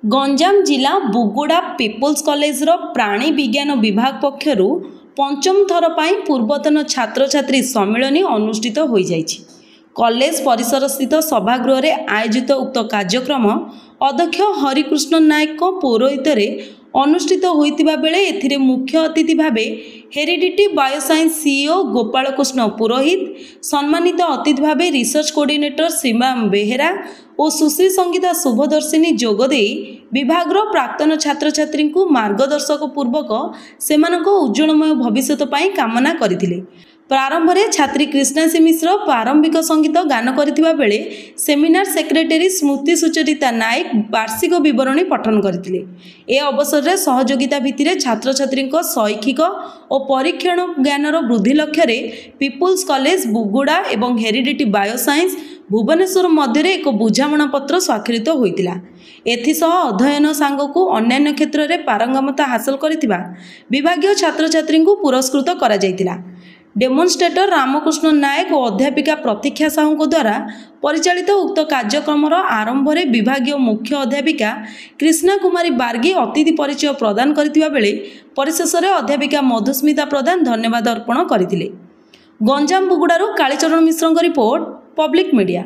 गंजाम जिला Buguda people's college प्राणी विज्ञान विभाग पक्षरु पंचम थर पर पूर्वतन छात्र छात्री सम्मिलन अनुष्ठित हो जाइछि। कॉलेज परिसर स्थित सभागृह रे आयोजित उक्त कार्यक्रम अध्यक्ष हरिकृष्ण नायक पौरोहित अनुष्ठित होइतिबा बेले एथिरे मुख्य अतिथि भावे हेरिडिटी बायोसाइंस सीईओ गोपालकृष्ण पुरोहित, सम्मानित अतिथि भावे रिसर्च कोऑर्डिनेटर सीमा बेहेरा और सुश्री संगीता शुभदर्शिनी जोगदे विभाग प्राक्तन छात्र छात्री को मार्गदर्शक पूर्वक सेमानक उज्जवलमय भविष्य पाई कामना करथिले। प्रारंभ में छात्री कृष्णासी मिश्र प्रारंभिक संगीत गान करथिबा बेले सेमिनार सेक्रेटरी स्मृति सुचरिता नायक वार्षिक विवरणी पठन करथिले। ए अवसर में सहयोगिता भित्तिरे छात्र छात्री शैक्षिक और परीक्षण ज्ञानर वृद्धि लक्ष्य पीपुल्स कॉलेज बुगुड़ा एवं हेरिडिटी बायोसाइंस भुवनेश्वर मध्य एक बुझामणा पत्र स्वाक्षरित होइतिला। एथिसह अध्ययन सांगकू अन्य क्षेत्र में पारंगमता हासिल करथिबा विभागीय छात्र छात्री को पुरस्कृत करा जायतिला। डेमोन्स्ट्रेटर रामकृष्ण नायक और अध्यापिका प्रतीक्षा साहू द्वारा परिचालित उक्त कार्यक्रम आरंभ में विभागीय मुख्य अध्यापिका कृष्णा कुमारी बार्गी अतिथि परिचय प्रदान करथिबा बेले परिशेष में अध्यापिका मधुस्मिता प्रधान धन्यवाद अर्पण करथिले। गंजाम बुगुड़ारू कालीचरण मिश्र रिपोर्ट, पब्लिक मीडिया।